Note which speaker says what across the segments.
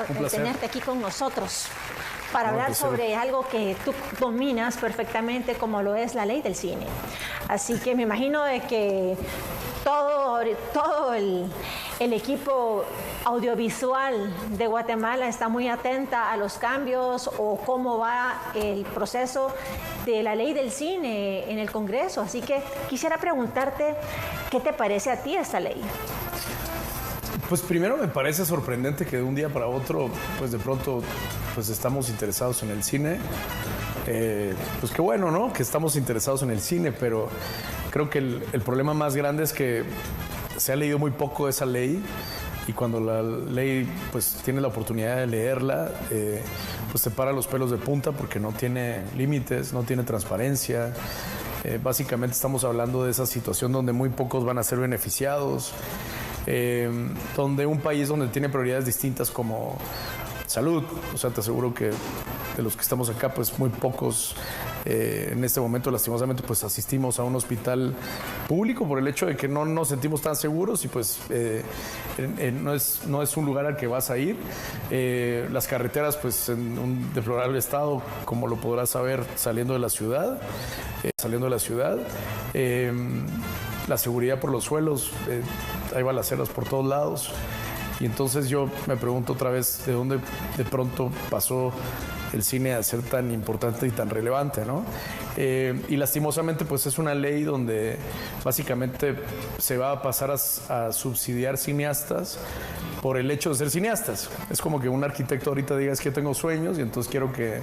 Speaker 1: de tenerte aquí con nosotros para hablar sobre algo que tú dominas perfectamente, como lo es la ley del cine. Así que me imagino de que todo el equipo audiovisual de Guatemala está muy atenta a los cambios o cómo va el proceso de la ley del cine en el Congreso. Así que quisiera preguntarte, ¿qué te parece a ti esta ley?
Speaker 2: Pues primero me parece sorprendente que de un día para otro, pues de pronto, pues estamos interesados en el cine. Pues qué bueno, ¿no? Que estamos interesados en el cine, pero creo que el problema más grande es que se ha leído muy poco de esa ley y cuando la ley pues tiene la oportunidad de leerla, pues te para los pelos de punta porque no tiene límites, no tiene transparencia. Básicamente estamos hablando de esa situación donde muy pocos van a ser beneficiados. Donde un país donde tiene prioridades distintas como salud, o sea, te aseguro que de los que estamos acá, pues muy pocos en este momento lastimosamente pues asistimos a un hospital público por el hecho de que no nos sentimos tan seguros y pues no es un lugar al que vas a ir. Las carreteras pues en un deplorable estado, como lo podrás saber saliendo de la ciudad, la seguridad por los suelos, hay balaceras por todos lados. Y entonces yo me pregunto otra vez de dónde de pronto pasó el cine a ser tan importante y tan relevante, ¿no? Y lastimosamente pues es una ley donde básicamente se va a pasar a subsidiar cineastas por el hecho de ser cineastas. Es como que un arquitecto ahorita diga, es que tengo sueños y entonces quiero que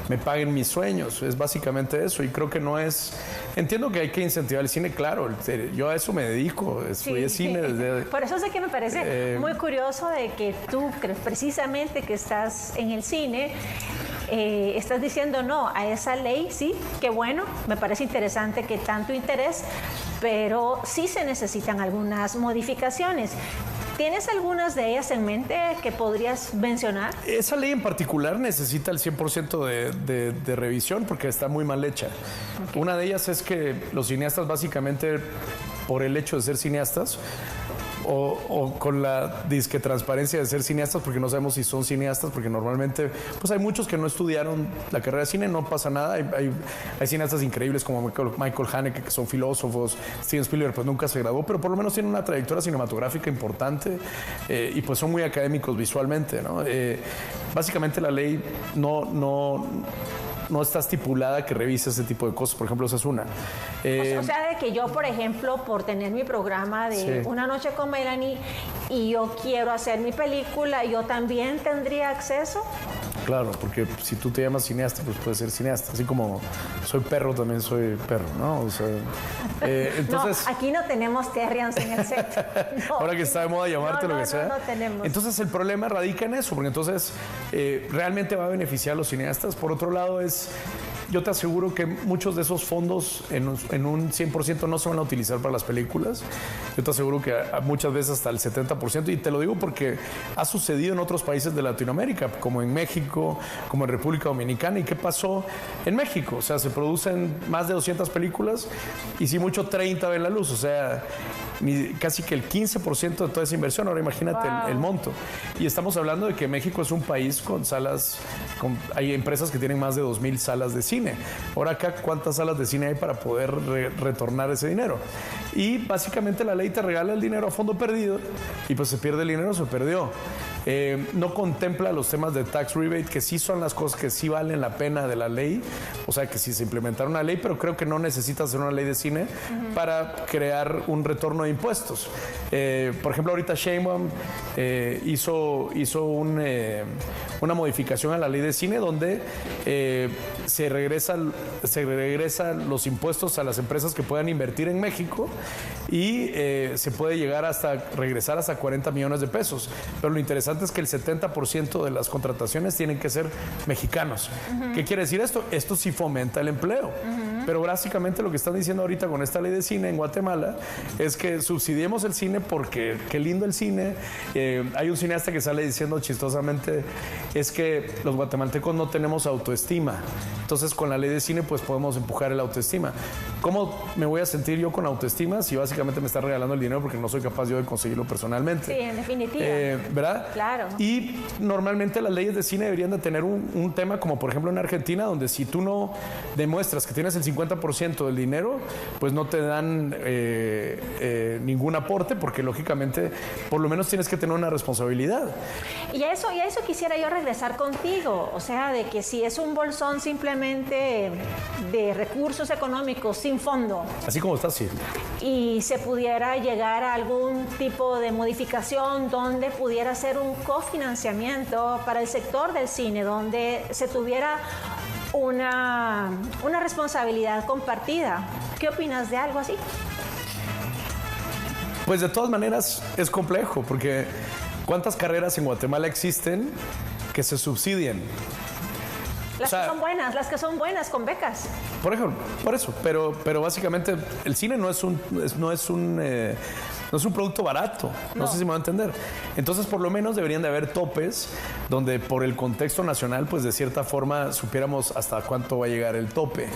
Speaker 2: me paguen mis sueños. Es básicamente eso y creo que no es... Entiendo que hay que incentivar el cine, claro, yo a eso me dedico, estudié cine desde...
Speaker 1: Por eso sé que me parece muy curioso de que tú, precisamente que estás en el cine, estás diciendo no a esa ley, sí, qué bueno, me parece interesante que tanto interés, pero sí se necesitan algunas modificaciones. ¿Tienes algunas de ellas en mente que podrías mencionar?
Speaker 2: Esa ley en particular necesita el 100% de revisión porque está muy mal hecha. Okay. Una de ellas es que los cineastas básicamente, por el hecho de ser cineastas, o con la disque transparencia de ser cineastas, porque no sabemos si son cineastas, porque normalmente pues hay muchos que no estudiaron la carrera de cine, no pasa nada, hay cineastas increíbles como Michael Haneke, que son filósofos, Steven Spielberg pues nunca se graduó, pero por lo menos tienen una trayectoria cinematográfica importante y pues son muy académicos visualmente, ¿no? Básicamente la ley no está estipulada que revise ese tipo de cosas. Por ejemplo, esa es una.
Speaker 1: O sea, de que yo, por ejemplo, por tener mi programa de Una Noche con Melanie y yo quiero hacer mi película, ¿yo también tendría acceso?
Speaker 2: Claro, porque si tú te llamas cineasta, pues puedes ser cineasta. Así como soy perro, también soy perro, ¿no? O sea, entonces...
Speaker 1: No, aquí no tenemos terrians en el set. No,
Speaker 2: ahora que está de moda llamarte lo que sea.
Speaker 1: No tenemos.
Speaker 2: Entonces el problema radica en eso, porque entonces realmente va a beneficiar a los cineastas. Por otro lado yo te aseguro que muchos de esos fondos en un 100% no se van a utilizar para las películas. Yo te aseguro que muchas veces hasta el 70%, y te lo digo porque ha sucedido en otros países de Latinoamérica, como en México, como en República Dominicana. ¿Y qué pasó en México? O sea, se producen más de 200 películas y si mucho 30 ven la luz. O sea, casi que el 15% de toda esa inversión. Ahora imagínate el monto. Y estamos hablando de que México es un país con salas, hay empresas que tienen más de 2,000 salas de cine. Ahora acá, ¿cuántas salas de cine hay para poder retornar ese dinero? Y básicamente la ley te regala el dinero a fondo perdido y pues se pierde el dinero, se perdió. No contempla los temas de tax rebate, que sí son las cosas que sí valen la pena de la ley. O sea, que sí se implementara una ley, pero creo que no necesitas hacer una ley de cine para crear un retorno de impuestos. Por ejemplo, ahorita Sheinbaum hizo una modificación a la ley de cine donde se regresan los impuestos a las empresas que puedan invertir en México y se puede llegar regresar hasta 40 millones de pesos. Pero lo interesante es que el 70% de las contrataciones tienen que ser mexicanos. ¿Qué quiere decir esto? Esto sí fomenta el empleo. Pero básicamente lo que están diciendo ahorita con esta ley de cine en Guatemala es que subsidiemos el cine porque qué lindo el cine. Hay un cineasta que sale diciendo chistosamente es que los guatemaltecos no tenemos autoestima. Entonces con la ley de cine pues podemos empujar el autoestima. ¿cómo me voy a sentir yo con autoestima si básicamente me está regalando el dinero porque no soy capaz yo de conseguirlo personalmente?
Speaker 1: Sí, en definitiva.
Speaker 2: ¿Verdad?
Speaker 1: Claro.
Speaker 2: Y normalmente las leyes de cine deberían de tener un tema como por ejemplo en Argentina, donde si tú no demuestras que tienes el 50% del dinero, pues no te dan ningún aporte, porque lógicamente por lo menos tienes que tener una responsabilidad.
Speaker 1: Y a eso quisiera yo regresar contigo, o sea, de que si es un bolsón simplemente de recursos económicos sin fondo.
Speaker 2: Así como está, sí.
Speaker 1: Y se pudiera llegar a algún tipo de modificación donde pudiera ser un cofinanciamiento para el sector del cine, donde se tuviera una responsabilidad compartida. ¿Qué opinas de algo así?
Speaker 2: Pues de todas maneras es complejo, porque ¿cuántas carreras en Guatemala existen que se subsidian?
Speaker 1: Las que son buenas con becas.
Speaker 2: Por ejemplo, por eso, pero básicamente el cine no es un producto barato, no sé si me va a entender. Entonces, por lo menos deberían de haber topes donde por el contexto nacional, pues de cierta forma supiéramos hasta cuánto va a llegar el tope.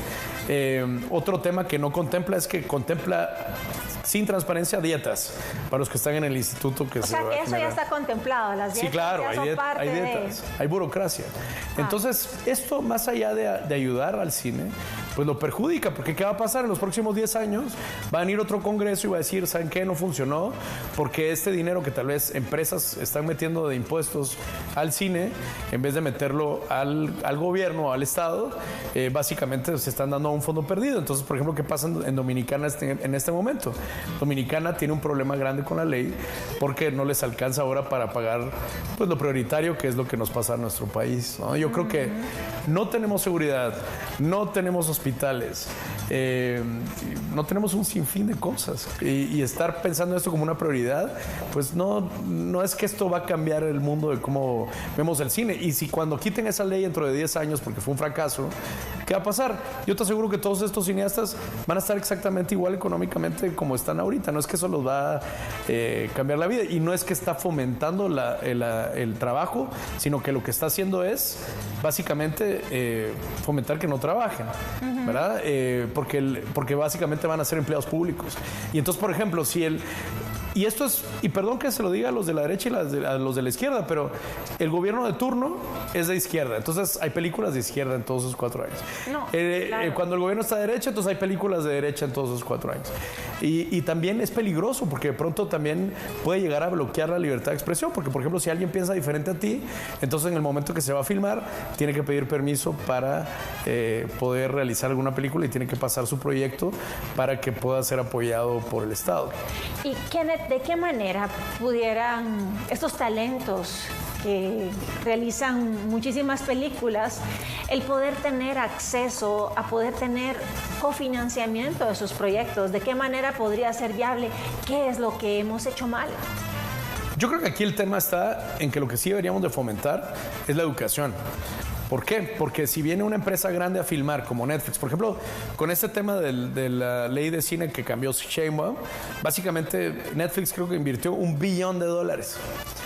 Speaker 2: Otro tema que no contempla es que contempla sin transparencia dietas para los que están en el instituto que
Speaker 1: o sea que eso ya está contemplado, las dietas.
Speaker 2: Sí, claro,
Speaker 1: ya son parte
Speaker 2: hay dietas, hay burocracia. Entonces, esto más allá de ayudar al cine, pues lo perjudica, porque ¿qué va a pasar? En los próximos 10 años va a venir otro congreso y va a decir, ¿saben qué? No funcionó, porque este dinero que tal vez empresas están metiendo de impuestos al cine, en vez de meterlo al gobierno o al Estado, básicamente se están dando a un fondo perdido. Entonces, por ejemplo, ¿qué pasa en Dominicana en este momento? Dominicana tiene un problema grande con la ley porque no les alcanza ahora para pagar pues lo prioritario, que es lo que nos pasa en nuestro país, ¿no? Yo creo que no tenemos seguridad, no tenemos hospitales, no tenemos un sinfín de cosas, y estar pensando esto como una prioridad, pues no es que esto va a cambiar el mundo de cómo vemos el cine. Y si cuando quiten esa ley dentro de 10 años porque fue un fracaso, ¿qué va a pasar? Yo te aseguro que todos estos cineastas van a estar exactamente igual económicamente como están ahorita. No es que eso los va a cambiar la vida, y no es que está fomentando el trabajo, sino que lo que está haciendo es básicamente fomentar que no trabajen, ¿verdad? Porque básicamente van a ser empleados públicos. Y entonces, por ejemplo, y esto es, y perdón que se lo diga a los de la derecha y a los de la izquierda, pero el gobierno de turno es de izquierda. Entonces hay películas de izquierda en todos esos 4 años. Claro. Cuando el gobierno está de derecha, entonces hay películas de derecha en todos esos 4 años. Y también es peligroso, porque de pronto también puede llegar a bloquear la libertad de expresión. Porque, por ejemplo, si alguien piensa diferente a ti, entonces en el momento que se va a filmar, tiene que pedir permiso para poder realizar alguna película, y tiene que pasar su proyecto para que pueda ser apoyado por el Estado.
Speaker 1: ¿Y de qué manera pudieran estos talentos que realizan muchísimas películas, el poder tener acceso a poder tener cofinanciamiento de sus proyectos? ¿De qué manera podría ser viable? ¿Qué es lo que hemos hecho mal?
Speaker 2: Yo creo que aquí el tema está en que lo que sí deberíamos de fomentar es la educación. ¿Por qué? Porque si viene una empresa grande a filmar, como Netflix, por ejemplo, con este tema de la ley de cine que cambió Sheinbaum, básicamente Netflix creo que invirtió $1 billón.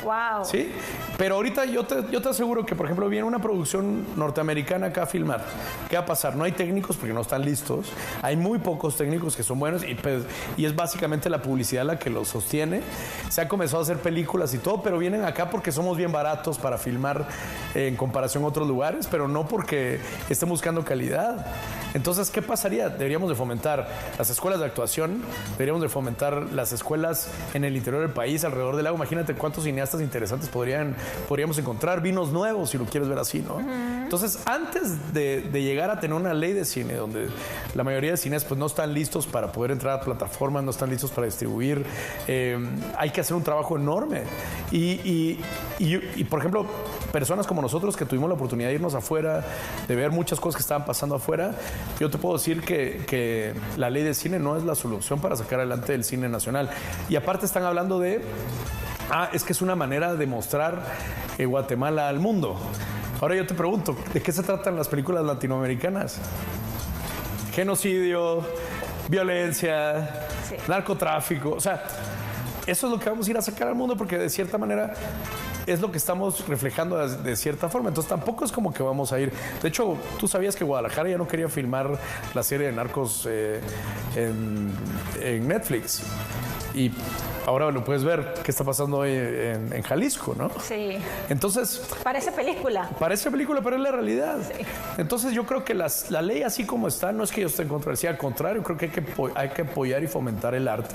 Speaker 1: ¡Wow!
Speaker 2: ¿Sí? Pero ahorita yo te aseguro que, por ejemplo, viene una producción norteamericana acá a filmar. ¿Qué va a pasar? No hay técnicos porque no están listos. Hay muy pocos técnicos que son buenos, y es básicamente la publicidad la que los sostiene. Se ha comenzado a hacer películas y todo, pero vienen acá porque somos bien baratos para filmar en comparación a otros lugares, pero no porque estén buscando calidad. Entonces, ¿qué pasaría? Deberíamos de fomentar las escuelas de actuación, deberíamos de fomentar las escuelas en el interior del país, alrededor del lago. Imagínate cuántos cineastas interesantes podríamos encontrar, vinos nuevos, si lo quieres ver así, ¿no? Entonces, antes de llegar a tener una ley de cine donde la mayoría de cines pues no están listos para poder entrar a plataformas, no están listos para distribuir, hay que hacer un trabajo enorme. Y por ejemplo, personas como nosotros que tuvimos la oportunidad de irnos afuera, de ver muchas cosas que estaban pasando afuera, yo te puedo decir que la ley de cine no es la solución para sacar adelante el cine nacional. Y aparte están hablando de, es que es una manera de mostrar Guatemala al mundo. Ahora yo te pregunto, ¿de qué se tratan las películas latinoamericanas? Genocidio, violencia, narcotráfico. O sea, eso es lo que vamos a ir a sacar al mundo, porque de cierta manera es lo que estamos reflejando de cierta forma. Entonces tampoco es como que vamos a ir. De hecho, tú sabías que Guadalajara ya no quería filmar la serie de Narcos en Netflix. Y ahora lo puedes ver qué está pasando hoy en Jalisco, ¿no?
Speaker 1: Sí.
Speaker 2: Entonces...
Speaker 1: Parece película.
Speaker 2: Parece película, pero es la realidad.
Speaker 1: Sí.
Speaker 2: Entonces yo creo que la ley así como está, no es que yo esté en contra de sí, al contrario, creo que hay que apoyar y fomentar el arte.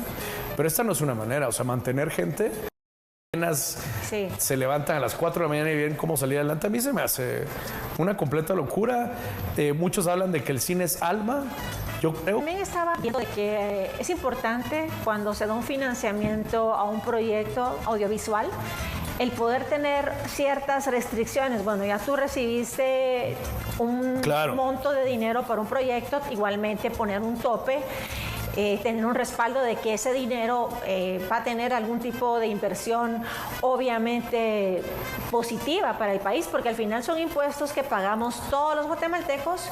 Speaker 2: Pero esta no es una manera, o sea, mantener gente...
Speaker 1: Sí.
Speaker 2: Se levantan a las 4 de la mañana y ven cómo salir adelante. A mí se me hace una completa locura. Muchos hablan de que el cine es alma. Yo creo...
Speaker 1: También estaba viendo de que es importante cuando se da un financiamiento a un proyecto audiovisual el poder tener ciertas restricciones. Bueno, ya tú recibiste un monto de dinero para un proyecto, igualmente poner un tope. Tener un respaldo de que ese dinero va a tener algún tipo de inversión obviamente positiva para el país, porque al final son impuestos que pagamos todos los guatemaltecos,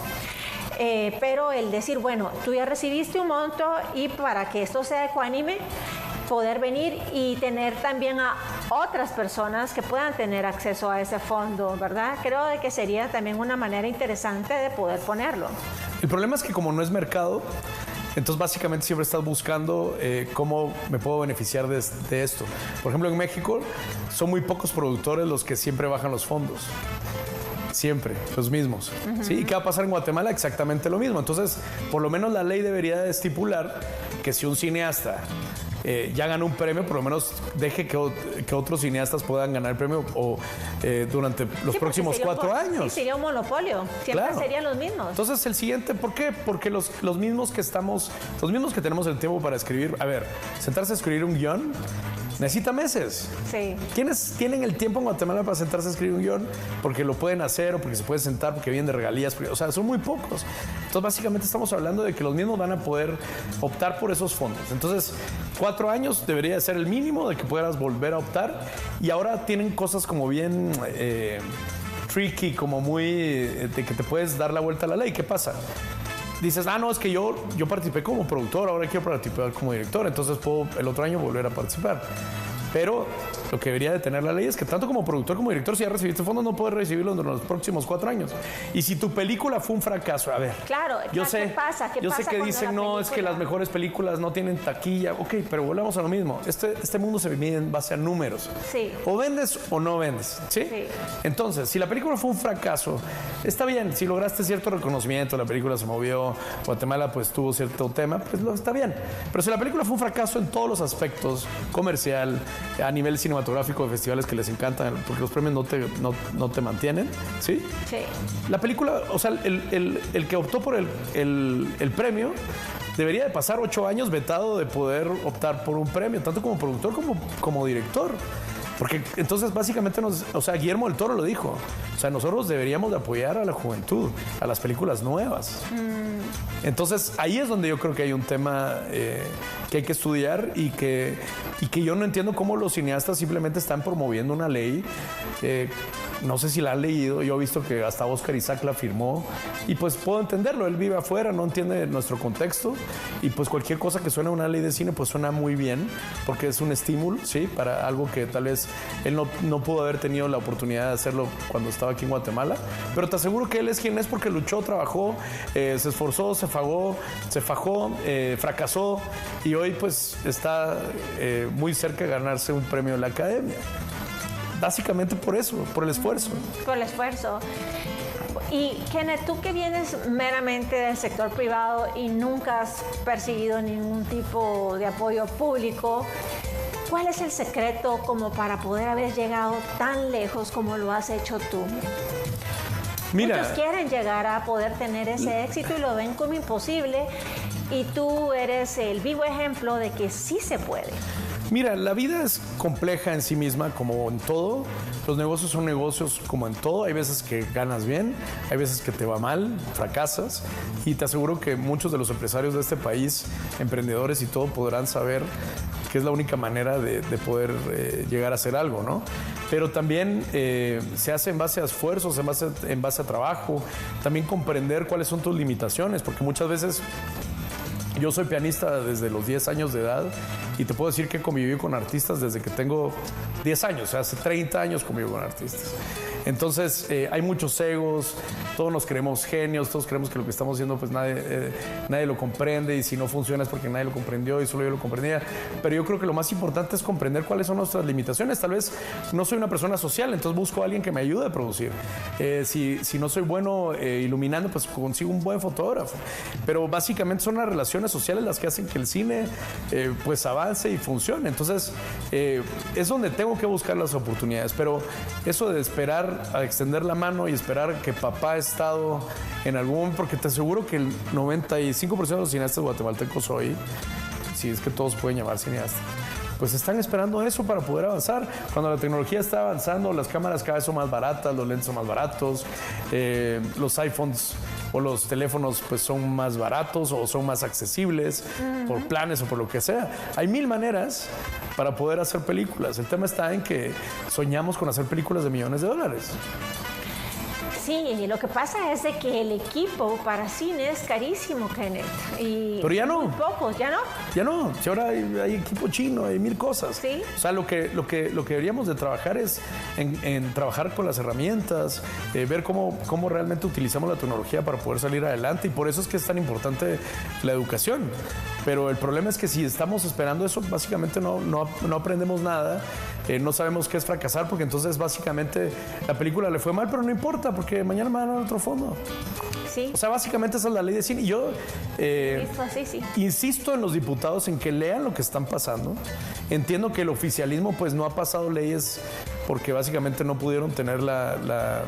Speaker 1: pero el decir, bueno, tú ya recibiste un monto y para que esto sea ecuánime, poder venir y tener también a otras personas que puedan tener acceso a ese fondo, ¿verdad? Creo de que sería también una manera interesante de poder ponerlo.
Speaker 2: El problema es que como no es mercado, entonces, básicamente, siempre estás buscando cómo me puedo beneficiar de esto. Por ejemplo, en México son muy pocos productores los que siempre bajan los fondos. Siempre, los mismos. ¿Sí? ¿Y qué va a pasar en Guatemala? Exactamente lo mismo. Entonces, por lo menos la ley debería de estipular que si un cineasta ya ganó un premio, por lo menos deje que otros cineastas puedan ganar el premio durante los próximos 4 años.
Speaker 1: Sí, sería un monopolio. Siempre serían los mismos.
Speaker 2: Entonces, el siguiente, ¿por qué? Porque los mismos que tenemos el tiempo para escribir, a ver, sentarse a escribir un guión necesita meses.
Speaker 1: Sí.
Speaker 2: ¿Quiénes tienen el tiempo en Guatemala para sentarse a escribir un guión? Porque lo pueden hacer o porque se pueden sentar, porque vienen de regalías. O sea, son muy pocos. Entonces, básicamente estamos hablando de que los mismos van a poder optar por esos fondos. Entonces, 4 años debería ser el mínimo de que puedas volver a optar. Y ahora tienen cosas como bien tricky, como muy... de que te puedes dar la vuelta a la ley. ¿Qué pasa? Dices, no, es que yo participé como productor, ahora quiero participar como director, entonces puedo el otro año volver a participar. Pero lo que debería de tener la ley es que tanto como productor como director, si ya recibiste fondos, no puedes recibirlo en los próximos 4 años. Y si tu película fue un fracaso, a ver.
Speaker 1: Claro,
Speaker 2: yo sé,
Speaker 1: ¿qué pasa?
Speaker 2: Yo sé que dicen, no, es que las mejores películas no tienen taquilla. Ok, pero volvamos a lo mismo. Este mundo se mide en base a números.
Speaker 1: Sí.
Speaker 2: O vendes o no vendes, ¿sí?
Speaker 1: Sí.
Speaker 2: Entonces, si la película fue un fracaso, está bien. Si lograste cierto reconocimiento, la película se movió, Guatemala pues tuvo cierto tema, pues está bien. Pero si la película fue un fracaso en todos los aspectos, comercial, a nivel cinematográfico de festivales que les encantan, porque los premios no te mantienen, ¿sí?
Speaker 1: Sí.
Speaker 2: La película, o sea, el que optó por el premio debería de pasar 8 años vetado de poder optar por un premio, tanto como productor como director. Porque entonces básicamente Guillermo del Toro lo dijo, o sea, nosotros deberíamos de apoyar a la juventud, a las películas nuevas. Entonces ahí es donde yo creo que hay un tema que hay que estudiar y que yo no entiendo cómo los cineastas simplemente están promoviendo una ley. No sé si la han leído, yo he visto que hasta Oscar Isaac la firmó y pues puedo entenderlo, él vive afuera, no entiende nuestro contexto y pues cualquier cosa que suene a una ley de cine pues suena muy bien porque es un estímulo, ¿sí? Para algo que tal vez él no pudo haber tenido la oportunidad de hacerlo cuando estaba aquí en Guatemala, pero te aseguro que él es quien es porque luchó, trabajó, se esforzó, se fajó, fracasó y hoy pues está muy cerca de ganarse un premio de la Academia. Básicamente por eso, por el esfuerzo.
Speaker 1: Por el esfuerzo. Y Kenneth, tú que vienes meramente del sector privado y nunca has percibido ningún tipo de apoyo público, ¿cuál es el secreto como para poder haber llegado tan lejos como lo has hecho tú?
Speaker 2: Mira,
Speaker 1: muchos quieren llegar a poder tener ese éxito y lo ven como imposible y tú eres el vivo ejemplo de que sí se puede.
Speaker 2: Mira, la vida es compleja en sí misma, como en todo. Los negocios son negocios como en todo. Hay veces que ganas bien, hay veces que te va mal, fracasas. Y te aseguro que muchos de los empresarios de este país, emprendedores y todo, podrán saber que es la única manera de poder llegar a hacer algo, ¿no? Pero también se hace en base a esfuerzos, en base a trabajo. También comprender cuáles son tus limitaciones, porque muchas veces... Yo soy pianista desde los 10 años de edad y te puedo decir que conviví con artistas desde que tengo 10 años, o sea, hace 30 años convivo con artistas. Entonces, hay muchos egos, todos nos creemos genios, todos creemos que lo que estamos haciendo pues nadie lo comprende, y si no funciona es porque nadie lo comprendió y solo yo lo comprendía. Pero yo creo que lo más importante es comprender cuáles son nuestras limitaciones. Tal vez no soy una persona social, entonces busco a alguien que me ayude a producir. Si no soy bueno iluminando, pues consigo un buen fotógrafo. Pero básicamente son las relaciones sociales las que hacen que el cine pues avance y funcione. Entonces, es donde tengo que buscar las oportunidades. Pero eso de esperar a extender la mano y esperar que papá ha estado en algún momento, porque te aseguro que el 95% de los cineastas guatemaltecos hoy, si es que todos pueden llamar cineastas, pues están esperando eso para poder avanzar. Cuando la tecnología está avanzando, las cámaras cada vez son más baratas, los lentes son más baratos, los iPhones o los teléfonos pues son más baratos o son más accesibles por planes o por lo que sea. Hay mil maneras para poder hacer películas. El tema está en que soñamos con hacer películas de millones de dólares.
Speaker 1: Sí, lo que pasa es de que el equipo para cine es carísimo, Kenneth.
Speaker 2: Pero ya no.
Speaker 1: Muy pocos, ¿ya no?
Speaker 2: Ya no. Si ahora hay equipo chino, hay mil cosas.
Speaker 1: Sí.
Speaker 2: O sea, lo que deberíamos de trabajar es en trabajar con las herramientas, ver cómo realmente utilizamos la tecnología para poder salir adelante. Y por eso es que es tan importante la educación. Pero el problema es que si estamos esperando eso, básicamente no aprendemos nada. No sabemos qué es fracasar, porque entonces básicamente la película le fue mal, pero no importa, porque mañana me van a dar otro fondo.
Speaker 1: Sí.
Speaker 2: O sea, básicamente esa es la ley de cine. Y yo insisto en los diputados en que lean lo que están pasando. Entiendo que el oficialismo pues no ha pasado leyes porque básicamente no pudieron tener la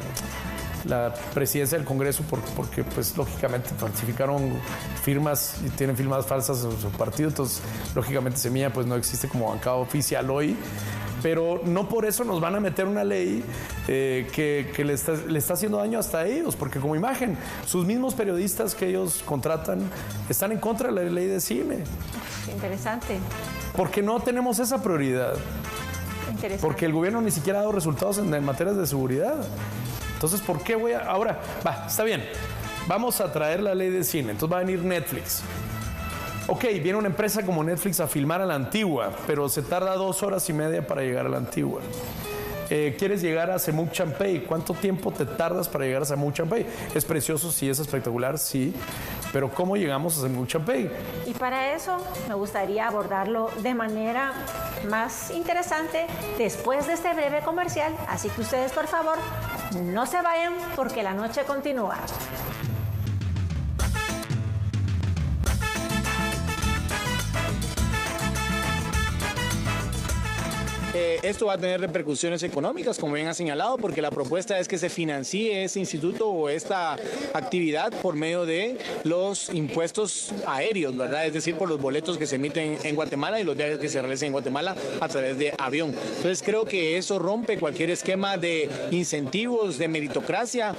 Speaker 2: presidencia del Congreso porque pues lógicamente falsificaron firmas y tienen firmas falsas en su partido. Entonces, lógicamente Semilla pues no existe como bancada oficial hoy. Pero no por eso nos van a meter una ley que le está haciendo daño hasta a ellos, porque como imagen, sus mismos periodistas que ellos contratan están en contra de la ley de cine.
Speaker 1: Interesante.
Speaker 2: Porque no tenemos esa prioridad.
Speaker 1: Interesante.
Speaker 2: Porque el gobierno ni siquiera ha dado resultados en materias de seguridad. Entonces, ¿por qué voy a...? Ahora, está bien, vamos a traer la ley de cine, entonces va a venir Netflix. Ok, viene una empresa como Netflix a filmar a la Antigua, pero se tarda 2 horas y media para llegar a la Antigua. ¿Quieres llegar a Semuc Champey? ¿Cuánto tiempo te tardas para llegar a Semuc Champey? Es precioso, sí, es espectacular, sí, pero ¿cómo llegamos a Semuc Champey?
Speaker 1: Y para eso me gustaría abordarlo de manera más interesante después de este breve comercial, así que ustedes, por favor, no se vayan porque la noche continúa.
Speaker 3: Esto va a tener repercusiones económicas, como bien ha señalado, porque la propuesta es que se financie ese instituto o esta actividad por medio de los impuestos aéreos, ¿verdad? Es decir, por los boletos que se emiten en Guatemala y los viajes que se realizan en Guatemala a través de avión. Entonces creo que eso rompe cualquier esquema de incentivos, de meritocracia.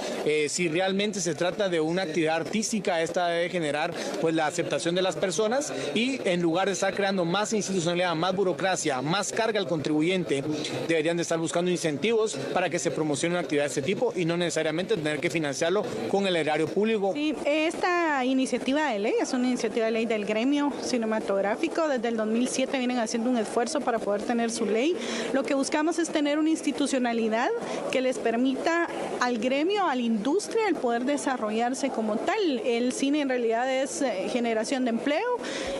Speaker 3: Si realmente se trata de una actividad artística, esta debe generar pues la aceptación de las personas, y en lugar de estar creando más institucionalidad, más burocracia, más carga al contribuyente, deberían de estar buscando incentivos para que se promocione una actividad de este tipo y no necesariamente tener que financiarlo con el erario público.
Speaker 4: Sí, esta iniciativa de ley es una iniciativa de ley del gremio cinematográfico. Desde el 2007 vienen haciendo un esfuerzo para poder tener su ley. Lo que buscamos es tener una institucionalidad que les permita al gremio, a la industria, el poder desarrollarse como tal. El cine en realidad es generación de empleo,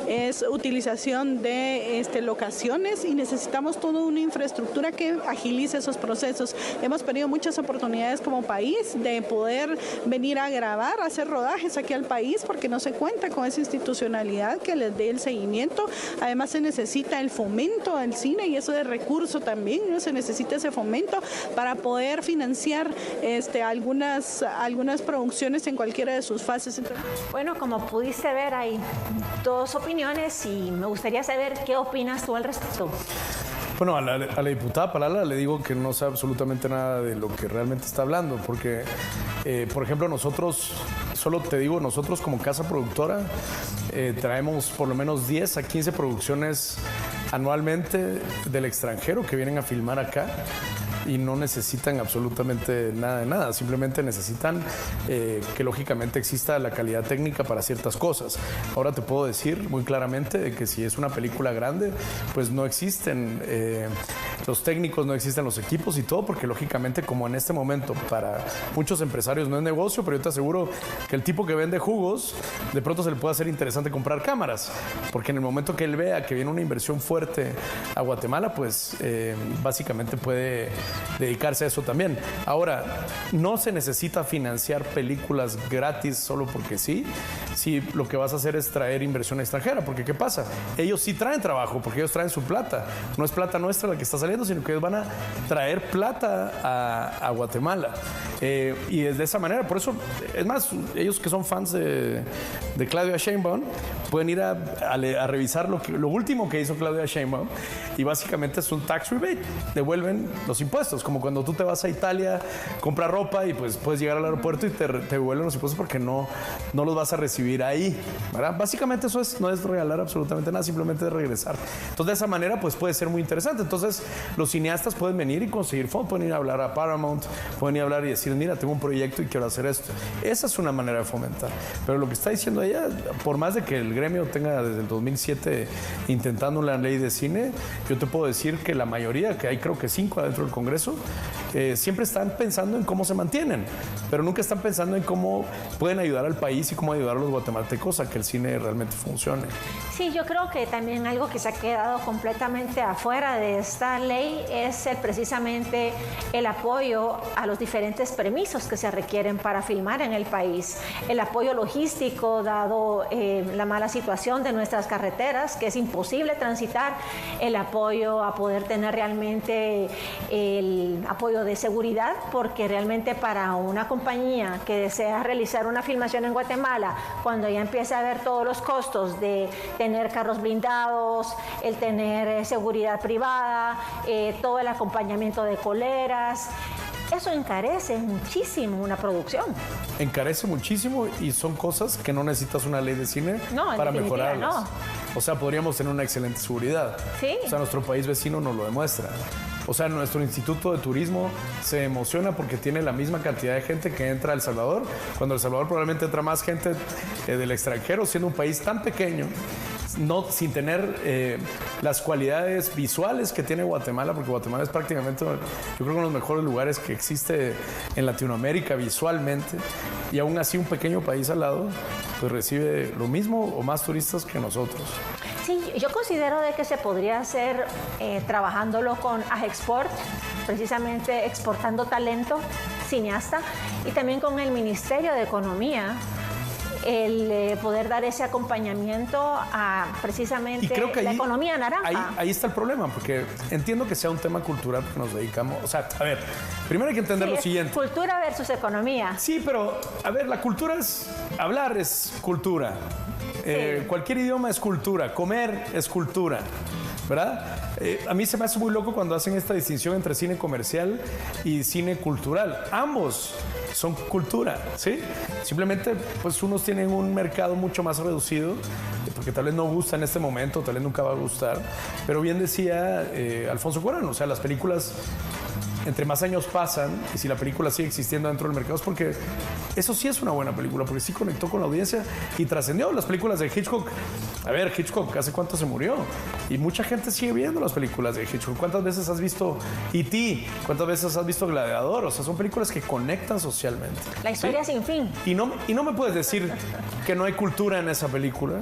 Speaker 4: es utilización de locaciones, y necesitamos toda una infraestructura que agilice esos procesos. Hemos perdido muchas oportunidades como país de poder venir a grabar, a hacer rodajes aquí al país, porque no se cuenta con esa institucionalidad que les dé el seguimiento. Además se necesita el fomento del cine, y eso de recurso también, ¿no? Se necesita ese fomento para poder financiar algunas producciones en cualquiera de sus fases.
Speaker 1: Bueno, como pudiste ver, hay dos opiniones y me gustaría saber qué opinas tú al respecto.
Speaker 2: Bueno, a la diputada Palala le digo que no sabe absolutamente nada de lo que realmente está hablando, porque, por ejemplo, nosotros como casa productora traemos por lo menos 10 a 15 producciones anualmente del extranjero que vienen a filmar acá. y no necesitan absolutamente nada de nada, simplemente necesitan que lógicamente exista la calidad técnica para ciertas cosas. Ahora te puedo decir muy claramente de que si es una película grande, pues no existen los técnicos, no existen los equipos y todo, porque lógicamente como en este momento para muchos empresarios no es negocio, pero yo te aseguro que el tipo que vende jugos, de pronto se le puede hacer interesante comprar cámaras, porque en el momento que él vea que viene una inversión fuerte a Guatemala, pues básicamente puede dedicarse a eso también. Ahora, no se necesita financiar películas gratis solo porque sí, si lo que vas a hacer es traer inversión extranjera, porque ¿qué pasa? Ellos sí traen trabajo, porque ellos traen su plata, no es plata nuestra la que está saliendo, sino que ellos van a traer plata a Guatemala. Y es de esa manera, por eso, es más, ellos que son fans de Claudia Sheinbaum pueden ir a revisar lo último que hizo Claudia Sheinbaum, y básicamente es un tax rebate, devuelven los impuestos, como cuando tú te vas a Italia, compras ropa y pues puedes llegar al aeropuerto y te devuelven los impuestos porque no los vas a recibir ahí, ¿verdad? Básicamente eso no es regalar absolutamente nada, simplemente es regresar. Entonces de esa manera pues puede ser muy interesante. Entonces los cineastas pueden venir y conseguir fondos, pueden ir a hablar a Paramount, pueden ir a hablar y decir, mira, tengo un proyecto y quiero hacer esto. Esa es una manera de fomentar. Pero lo que está diciendo ella, por más de que el gremio tenga desde el 2007 intentando una ley de cine, yo te puedo decir que la mayoría, que hay creo que 5 adentro del Congreso, siempre están pensando en cómo se mantienen, pero nunca están pensando en cómo pueden ayudar al país y cómo ayudar a los guatemaltecos a que el cine realmente funcione.
Speaker 1: Sí, yo creo que también algo que se ha quedado completamente afuera de esta ley es precisamente el apoyo a los diferentes permisos que se requieren para filmar en el país. El apoyo logístico, dado la mala situación de nuestras carreteras, que es imposible transitar, el apoyo a poder tener realmente el apoyo de seguridad, porque realmente para una compañía que desea realizar una filmación en Guatemala, cuando ya empieza a ver todos los costos de tener carros blindados, el tener seguridad privada, todo el acompañamiento de coleras, eso encarece muchísimo una producción.
Speaker 2: Encarece muchísimo y son cosas que no necesitas una ley de cine para mejorarlas. No. O sea, podríamos tener una excelente seguridad.
Speaker 1: Sí.
Speaker 2: O sea, nuestro país vecino nos lo demuestra. O sea, nuestro Instituto de Turismo se emociona porque tiene la misma cantidad de gente que entra a El Salvador, cuando El Salvador probablemente entra más gente del extranjero, siendo un país tan pequeño, sin tener las cualidades visuales que tiene Guatemala, porque Guatemala es prácticamente, yo creo, uno de los mejores lugares que existe en Latinoamérica visualmente, y aún así un pequeño país al lado pues recibe lo mismo o más turistas que nosotros.
Speaker 1: Sí, yo considero de que se podría hacer trabajándolo con Ajexport, precisamente exportando talento cineasta, y también con el Ministerio de Economía, el poder dar ese acompañamiento a precisamente la economía naranja.
Speaker 2: Ahí está el problema, porque entiendo que sea un tema cultural que nos dedicamos. O sea, a ver, primero hay que entender lo siguiente.
Speaker 1: Cultura versus economía.
Speaker 2: Sí, pero, a ver, la cultura es, hablar es cultura. Sí. Cualquier idioma es cultura, comer es cultura, ¿verdad? A mí se me hace muy loco cuando hacen esta distinción entre cine comercial y cine cultural. Ambos son cultura, ¿sí? Simplemente, pues unos tienen un mercado mucho más reducido, porque tal vez no gusta en este momento, tal vez nunca va a gustar, pero bien decía Alfonso Cuarón, o sea, las películas, entre más años pasan, y si la película sigue existiendo dentro del mercado, es porque eso sí es una buena película, porque sí conectó con la audiencia y trascendió. Las películas de Hitchcock, a ver, Hitchcock, ¿hace cuánto se murió? Y mucha gente sigue viendo las películas de Hitchcock. ¿Cuántas veces has visto E.T.? ¿Cuántas veces has visto Gladiador? O sea, son películas que conectan socialmente.
Speaker 1: La historia sin fin.
Speaker 2: Y no me puedes decir que no hay cultura en esa película.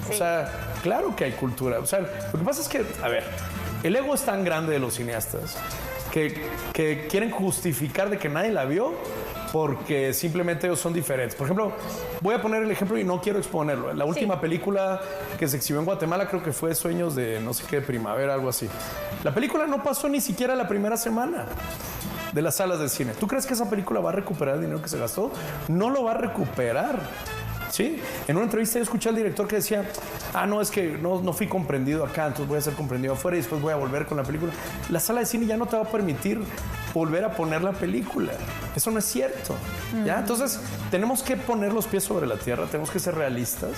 Speaker 2: Sí. O sea, claro que hay cultura. O sea, lo que pasa es que, a ver, el ego es tan grande de los cineastas que quieren justificar de que nadie la vio porque simplemente ellos son diferentes. Por ejemplo, voy a poner el ejemplo y no quiero exponerlo. La última película que se exhibió en Guatemala creo que fue Sueños de no sé qué, primavera, algo así. La película no pasó ni siquiera la primera semana de las salas de cine. ¿Tú crees que esa película va a recuperar el dinero que se gastó? No lo va a recuperar. ¿Sí? En una entrevista yo escuché al director que decía, no, es que no fui comprendido acá, entonces voy a ser comprendido afuera y después voy a volver con la película. La sala de cine ya no te va a permitir volver a poner la película. Eso no es cierto. ¿Ya? Entonces, tenemos que poner los pies sobre la tierra, tenemos que ser realistas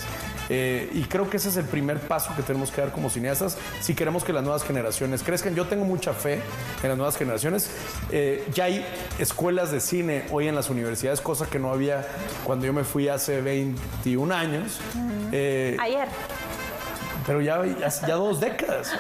Speaker 2: y creo que ese es el primer paso que tenemos que dar como cineastas si queremos que las nuevas generaciones crezcan. Yo tengo mucha fe en las nuevas generaciones. Ya hay escuelas de cine hoy en las universidades, cosa que no había cuando yo me fui hace 21 años.
Speaker 1: Ayer.
Speaker 2: Pero ya 2 décadas.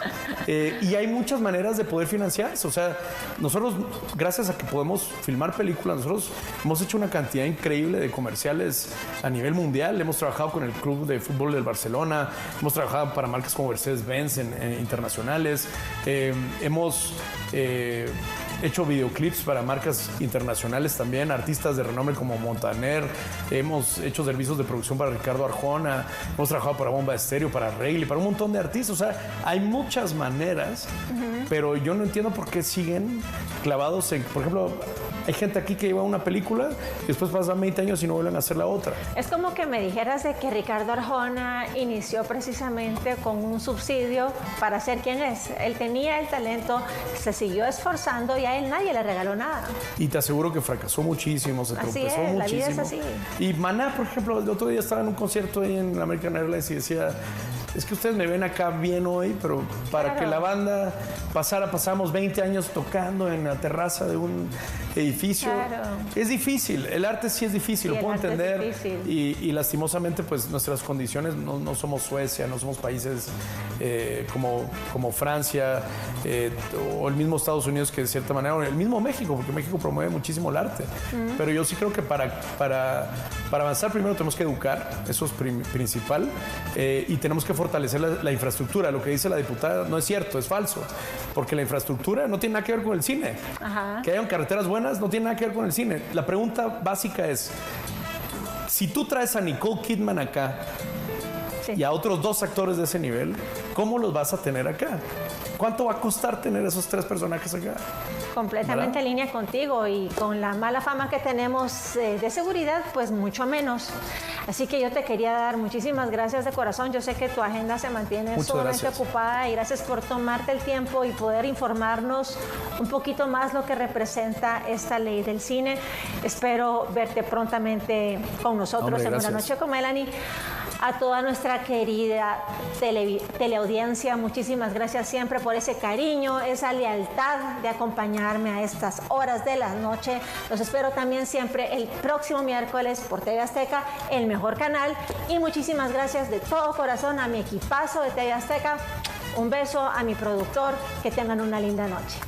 Speaker 2: Y hay muchas maneras de poder financiarse. O sea, nosotros, gracias a que podemos filmar películas, nosotros hemos hecho una cantidad increíble de comerciales a nivel mundial. Hemos trabajado con el Club de Fútbol del Barcelona, hemos trabajado para marcas como Mercedes-Benz internacionales, hemos hecho videoclips para marcas internacionales también, artistas de renombre como Montaner, hemos hecho servicios de producción para Ricardo Arjona, hemos trabajado para Bomba Estéreo, para Rayleigh, para un montón de artistas. O sea, hay muchas maneras, pero yo no entiendo por qué siguen clavados en, por ejemplo, hay gente aquí que lleva una película y después pasan 20 años y no vuelven a hacer la otra.
Speaker 1: Es como que me dijeras de que Ricardo Arjona inició precisamente con un subsidio para ser quien es. Él tenía el talento, se siguió esforzando y a él nadie le regaló nada.
Speaker 2: Y te aseguro que fracasó muchísimo, se tropezó muchísimo.
Speaker 1: La vida es así.
Speaker 2: Y Maná, por ejemplo, el otro día estaba en un concierto ahí en American Airlines y decía, es que ustedes me ven acá bien hoy, pero para que la banda pasamos 20 años tocando en la terraza de un edificio. Claro. Es difícil, el arte sí es difícil, lo puedo entender. Y lastimosamente, pues nuestras condiciones no somos Suecia, no somos países como Francia o el mismo Estados Unidos, que de cierta manera, o el mismo México, porque México promueve muchísimo el arte. Pero yo sí creo que para avanzar primero tenemos que educar, eso es principal, y tenemos que fortalecer la infraestructura. Lo que dice la diputada no es cierto, es falso, porque la infraestructura no tiene nada que ver con el cine. Ajá. Que hayan carreteras buenas no tiene nada que ver con el cine. La pregunta básica es, si tú traes a Nicole Kidman acá y a otros 2 actores de ese nivel, ¿cómo los vas a tener acá? ¿Cuánto va a costar tener esos 3 personajes acá?
Speaker 1: Completamente en línea contigo, y con la mala fama que tenemos de seguridad, pues mucho menos. Así que yo te quería dar muchísimas gracias de corazón. Yo sé que tu agenda se mantiene sumamente ocupada, y gracias por tomarte el tiempo y poder informarnos un poquito más lo que representa esta ley del cine. Espero verte prontamente con nosotros en Una Noche con Melanie. A toda nuestra querida teleaudiencia, muchísimas gracias siempre por ese cariño, esa lealtad de acompañarme a estas horas de la noche. Los espero también siempre el próximo miércoles por TV Azteca, el mejor canal. Y muchísimas gracias de todo corazón a mi equipazo de TV Azteca. Un beso a mi productor. Que tengan una linda noche.